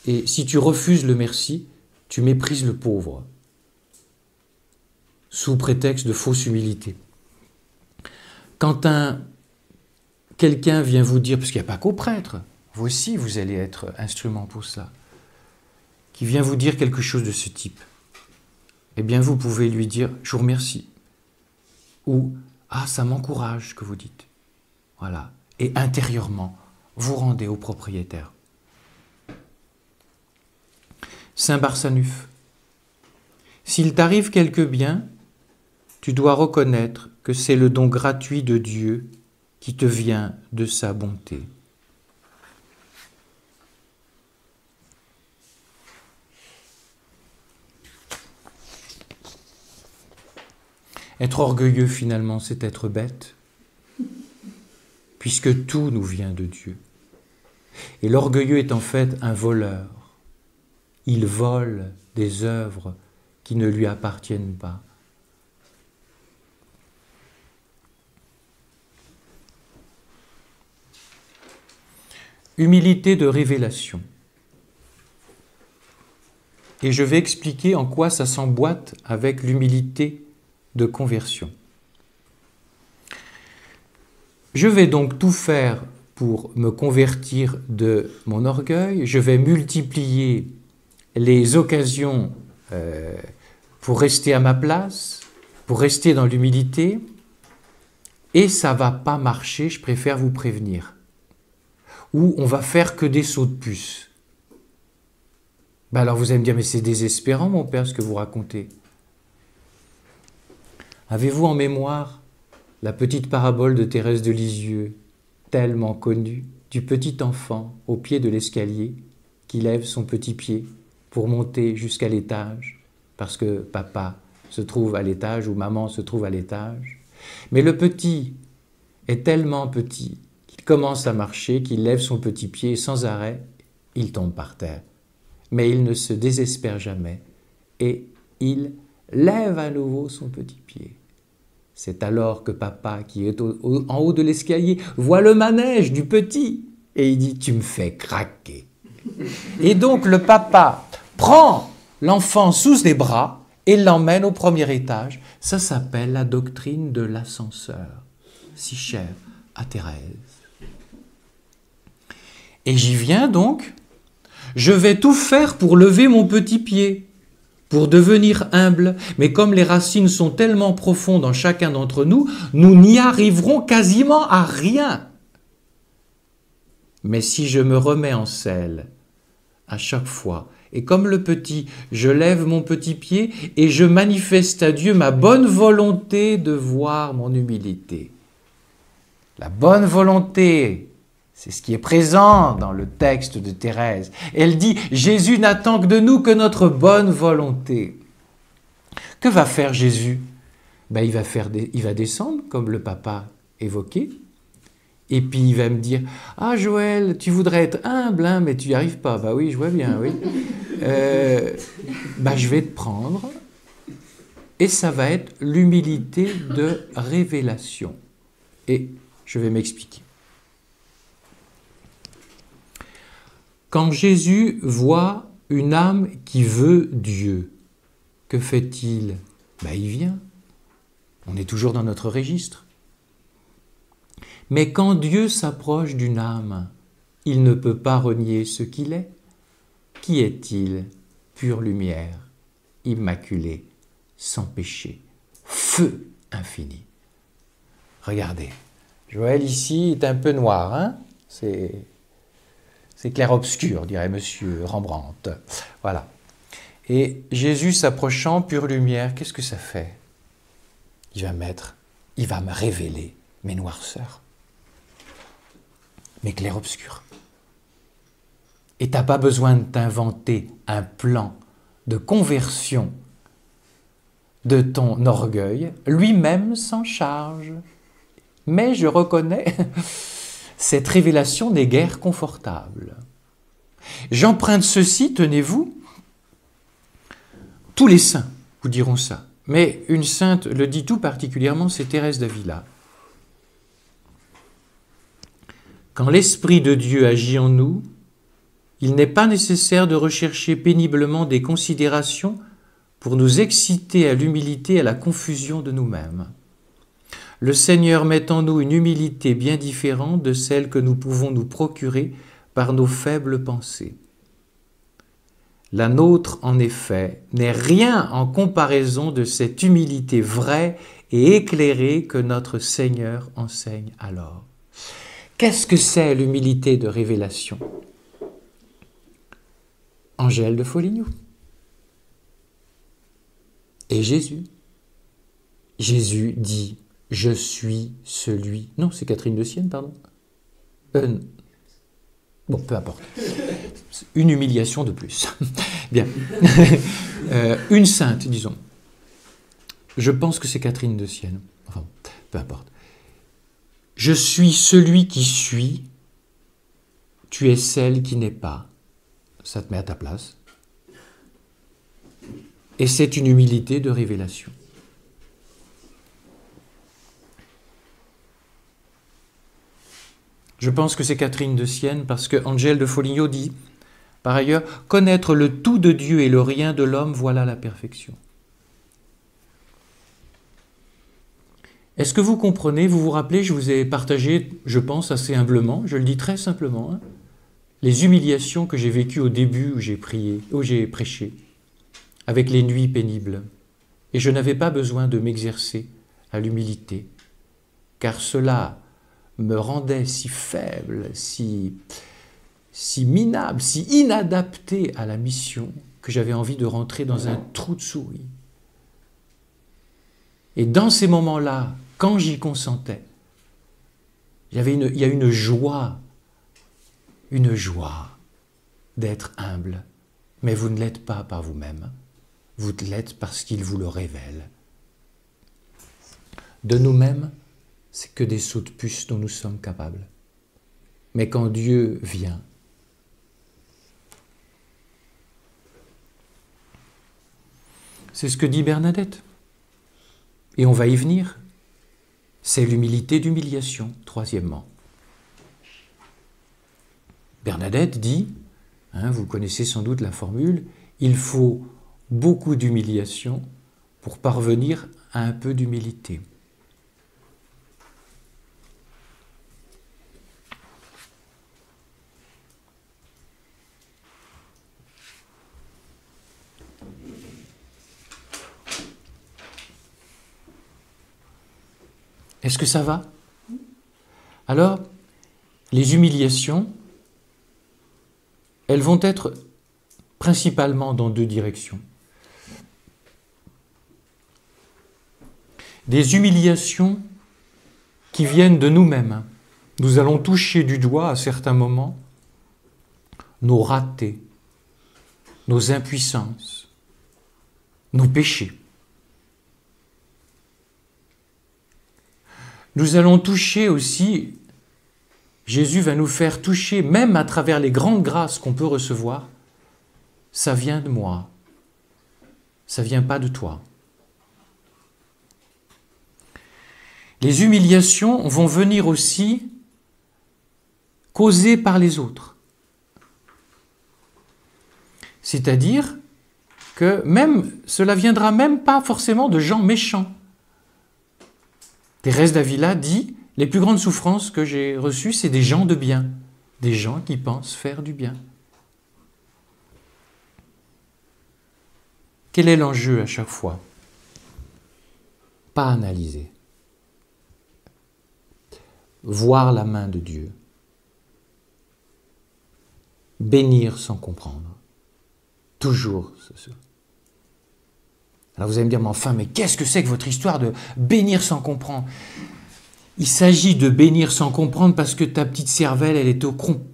Et si tu refuses le merci, tu méprises le pauvre, sous prétexte de fausse humilité. Quand quelqu'un vient vous dire, parce qu'il n'y a pas qu'aux prêtres, vous aussi vous allez être instrument pour ça, qui vient vous dire quelque chose de ce type, eh bien vous pouvez lui dire « je vous remercie » ou « ah, ça m'encourage ce que vous dites ». Voilà. Et intérieurement, vous rendez au propriétaire. Saint Barsanuph, s'il t'arrive quelque bien, tu dois reconnaître que c'est le don gratuit de Dieu qui te vient de sa bonté. Être orgueilleux, finalement, c'est être bête, puisque tout nous vient de Dieu. Et l'orgueilleux est en fait un voleur. Il vole des œuvres qui ne lui appartiennent pas. Humilité de révélation. Et je vais expliquer en quoi ça s'emboîte avec l'humilité de conversion. Je vais donc tout faire pour me convertir de mon orgueil, je vais multiplier les occasions pour rester à ma place, pour rester dans l'humilité, et ça ne va pas marcher, je préfère vous prévenir. Ou on va faire que des sauts de puce. Ben alors vous allez me dire, mais c'est désespérant mon père ce que vous racontez. Avez-vous en mémoire la petite parabole de Thérèse de Lisieux, tellement connue, du petit enfant au pied de l'escalier qui lève son petit pied pour monter jusqu'à l'étage, parce que papa se trouve à l'étage ou maman se trouve à l'étage. Mais le petit est tellement petit qu'il commence à marcher, qu'il lève son petit pied et sans arrêt, il tombe par terre. Mais il ne se désespère jamais et il lève à nouveau son petit pied. C'est alors que papa, qui est en haut de l'escalier, voit le manège du petit et il dit « tu me fais craquer ». Et donc le papa prend l'enfant sous les bras et l'emmène au premier étage. Ça s'appelle la doctrine de l'ascenseur, si chère à Thérèse. Et j'y viens donc, je vais tout faire pour lever mon petit pied, pour devenir humble, mais comme les racines sont tellement profondes en chacun d'entre nous, nous n'y arriverons quasiment à rien. Mais si je me remets en selle à chaque fois, et comme le petit, je lève mon petit pied et je manifeste à Dieu ma bonne volonté de voir mon humilité. La bonne volonté, c'est ce qui est présent dans le texte de Thérèse. Elle dit « Jésus n'attend que de nous que notre bonne volonté ». Que va faire Jésus? Ben, il va descendre, comme le papa évoquait, et puis il va me dire « Ah Joël, tu voudrais être humble, hein, mais tu n'y arrives pas. » Bah oui, je vois bien, oui. Je vais te prendre et ça va être l'humilité de révélation. Et je vais m'expliquer. Quand Jésus voit une âme qui veut Dieu, que fait-il? Il vient. On est toujours dans notre registre. Mais quand Dieu s'approche d'une âme, il ne peut pas renier ce qu'il est. Qui est-il? Pure lumière, immaculé, sans péché, feu infini. Regardez, Joël ici est un peu noir, hein? C'est clair-obscur, dirait monsieur Rembrandt. Voilà. Et Jésus s'approchant, pure lumière, qu'est-ce que ça fait? Il va me révéler mes noirceurs, mes clairs-obscurs. Et tu n'as pas besoin de t'inventer un plan de conversion de ton orgueil, lui-même s'en charge. Mais je reconnais, cette révélation n'est guère confortable. J'emprunte ceci, tenez-vous, tous les saints vous diront ça, mais une sainte le dit tout particulièrement, c'est Thérèse d'Avila. Quand l'Esprit de Dieu agit en nous, il n'est pas nécessaire de rechercher péniblement des considérations pour nous exciter à l'humilité et à la confusion de nous-mêmes. Le Seigneur met en nous une humilité bien différente de celle que nous pouvons nous procurer par nos faibles pensées. La nôtre, en effet, n'est rien en comparaison de cette humilité vraie et éclairée que notre Seigneur enseigne alors. Qu'est-ce que c'est l'humilité de révélation? Angèle de Foligno. Et Jésus. Jésus dit « Je suis celui ». Non, c'est Catherine de Sienne, pardon. Bon, peu importe. Une humiliation de plus. Bien. Une sainte, disons. Je pense que c'est Catherine de Sienne. Enfin, peu importe. Je suis celui qui suis. Tu es celle qui n'est pas. Ça te met à ta place. Et c'est une humilité de révélation. Je pense que c'est Catherine de Sienne parce que Angèle de Foligno dit, par ailleurs, « Connaître le tout de Dieu et le rien de l'homme, voilà la perfection. » Est-ce que vous comprenez, vous vous rappelez, je vous ai partagé, je pense assez humblement, je le dis très simplement, les humiliations que j'ai vécues au début où j'ai prié, où j'ai prêché, avec les nuits pénibles. Et je n'avais pas besoin de m'exercer à l'humilité, car cela me rendait si faible, si minable, si inadapté à la mission que j'avais envie de rentrer dans un trou de souris. Et dans ces moments-là, quand j'y consentais, il y a une joie d'être humble. Mais vous ne l'êtes pas par vous-même, vous l'êtes parce qu'il vous le révèle. De nous-mêmes, c'est que des sauts de puce dont nous sommes capables. Mais quand Dieu vient, c'est ce que dit Bernadette. Et on va y venir. C'est l'humilité d'humiliation, troisièmement. Bernadette dit, vous connaissez sans doute la formule, il faut beaucoup d'humiliation pour parvenir à un peu d'humilité. Est-ce que ça va? Alors, les humiliations, elles vont être principalement dans deux directions. Des humiliations qui viennent de nous-mêmes. Nous allons toucher du doigt à certains moments nos ratés, nos impuissances, nos péchés. Nous allons toucher aussi, Jésus va nous faire toucher, même à travers les grandes grâces qu'on peut recevoir, ça vient de moi, ça ne vient pas de toi. Les humiliations vont venir aussi causées par les autres. C'est-à-dire que cela viendra même pas forcément de gens méchants. Thérèse d'Avila dit « Les plus grandes souffrances que j'ai reçues, c'est des gens de bien, des gens qui pensent faire du bien. » Quel est l'enjeu à chaque fois? Pas analyser. Voir la main de Dieu. Bénir sans comprendre. Toujours ce. Alors vous allez me dire, mais enfin, mais qu'est-ce que c'est que votre histoire de bénir sans comprendre? Il s'agit de bénir sans comprendre parce que ta petite cervelle, elle est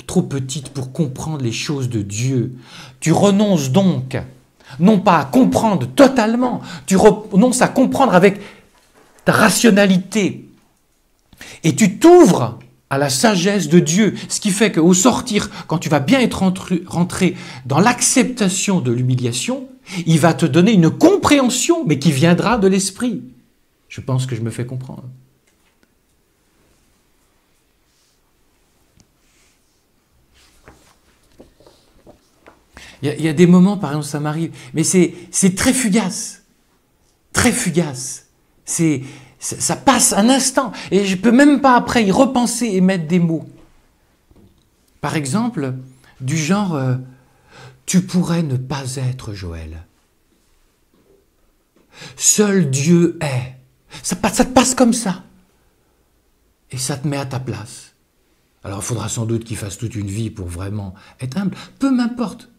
trop petite pour comprendre les choses de Dieu. Tu renonces donc, non pas à comprendre totalement, tu renonces à comprendre avec ta rationalité. Et tu t'ouvres à la sagesse de Dieu, ce qui fait qu'au sortir, quand tu vas bien être rentré dans l'acceptation de l'humiliation, il va te donner une compréhension, mais qui viendra de l'esprit. Je pense que je me fais comprendre. Il y a des moments, par exemple, ça m'arrive, mais c'est très fugace. Très fugace. Ça passe un instant et je ne peux même pas après y repenser et mettre des mots. Par exemple, du genre tu pourrais ne pas être Joël. Seul Dieu est. Ça te passe comme ça. Et ça te met à ta place. Alors il faudra sans doute qu'il fasse toute une vie pour vraiment être humble. Peu m'importe.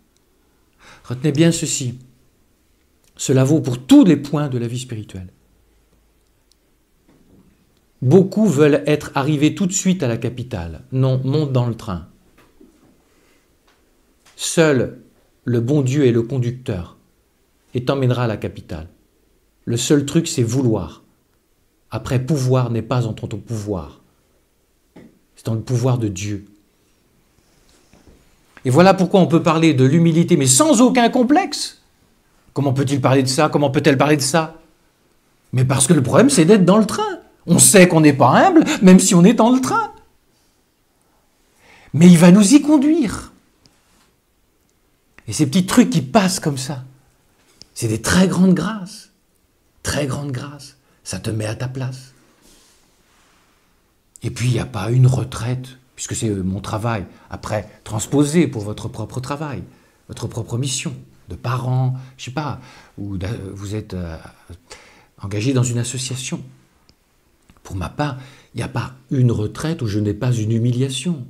Retenez bien ceci. Cela vaut pour tous les points de la vie spirituelle. Beaucoup veulent être arrivés tout de suite à la capitale. Non, monte dans le train. Seul le bon Dieu est le conducteur et t'emmènera à la capitale. Le seul truc, c'est vouloir. Après, pouvoir n'est pas en ton pouvoir. C'est dans le pouvoir de Dieu. Et voilà pourquoi on peut parler de l'humilité, mais sans aucun complexe. Comment peut-il parler de ça? Comment peut-elle parler de ça? Mais parce que le problème, c'est d'être dans le train. On sait qu'on n'est pas humble, même si on est dans le train. Mais il va nous y conduire. Et ces petits trucs qui passent comme ça, c'est des très grandes grâces. Très grandes grâces. Ça te met à ta place. Et puis, il n'y a pas une retraite, puisque c'est mon travail, après, transposé pour votre propre travail, votre propre mission, de parents, je ne sais pas, ou vous êtes engagé dans une association. Pour ma part, il n'y a pas une retraite où je n'ai pas une humiliation.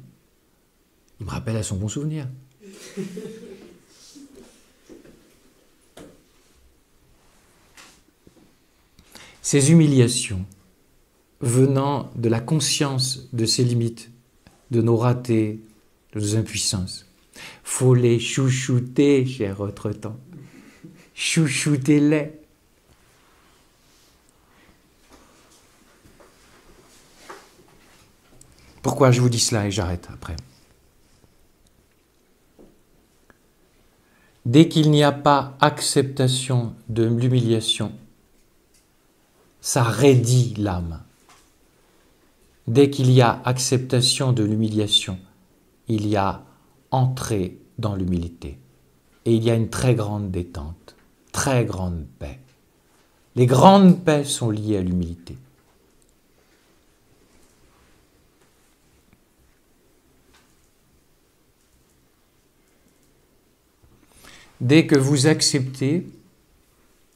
Il me rappelle à son bon souvenir. Ces humiliations, venant de la conscience de ses limites, de nos ratés, de nos impuissances, faut les chouchouter, cher autre temps. Chouchoutez-les. Pourquoi je vous dis cela et j'arrête après? Dès qu'il n'y a pas acceptation de l'humiliation, ça raidit l'âme. Dès qu'il y a acceptation de l'humiliation, il y a entrée dans l'humilité. Et il y a une très grande détente, très grande paix. Les grandes paix sont liées à l'humilité. Dès que vous acceptez,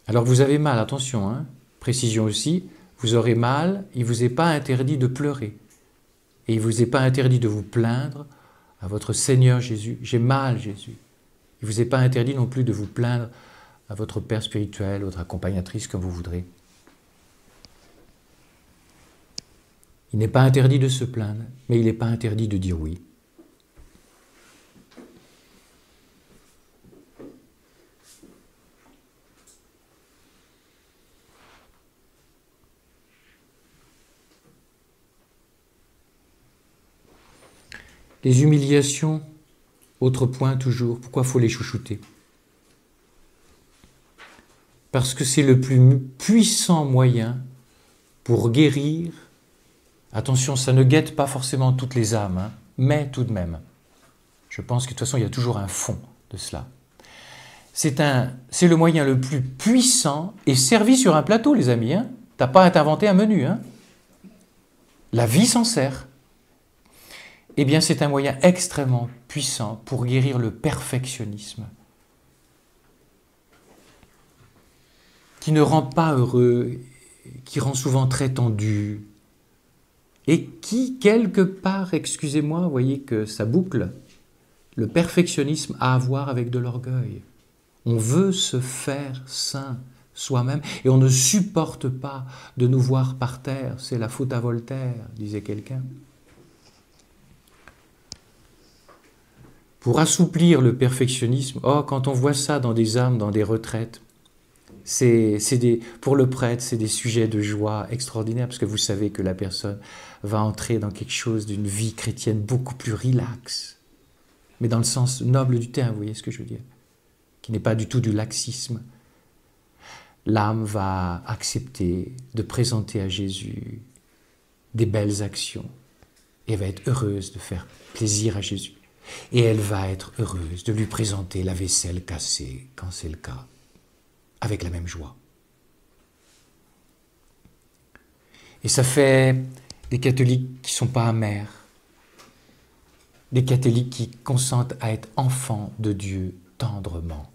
alors vous avez mal, attention, hein, précision aussi, vous aurez mal, il ne vous est pas interdit de pleurer. Et il ne vous est pas interdit de vous plaindre à votre Seigneur Jésus. J'ai mal, Jésus. Il ne vous est pas interdit non plus de vous plaindre à votre Père spirituel, votre accompagnatrice, comme vous voudrez. Il n'est pas interdit de se plaindre, mais il n'est pas interdit de dire oui. Les humiliations, autre point toujours, pourquoi faut les chouchouter? Parce que c'est le plus puissant moyen pour guérir Attention, ça ne guette pas forcément toutes les âmes, hein, mais tout de même. Je pense que de toute façon, il y a toujours un fond de cela. C'est le moyen le plus puissant et servi sur un plateau, les amis. Hein. Tu n'as pas à t'inventer un menu. Hein. La vie s'en sert. Eh bien, c'est un moyen extrêmement puissant pour guérir le perfectionnisme, qui ne rend pas heureux, qui rend souvent très tendu, et qui, quelque part, excusez-moi, vous voyez que ça boucle, le perfectionnisme a à voir avec de l'orgueil. On veut se faire saint soi-même et on ne supporte pas de nous voir par terre. C'est la faute à Voltaire, disait quelqu'un. Pour assouplir le perfectionnisme, quand on voit ça dans des âmes, dans des retraites, pour le prêtre, c'est des sujets de joie extraordinaires parce que vous savez que la personne va entrer dans quelque chose d'une vie chrétienne beaucoup plus relaxe, mais dans le sens noble du terme, vous voyez ce que je veux dire, qui n'est pas du tout du laxisme. L'âme va accepter de présenter à Jésus des belles actions et va être heureuse de faire plaisir à Jésus. Et elle va être heureuse de lui présenter la vaisselle cassée, quand c'est le cas, avec la même joie. Et ça fait des catholiques qui ne sont pas amers, des catholiques qui consentent à être enfants de Dieu tendrement.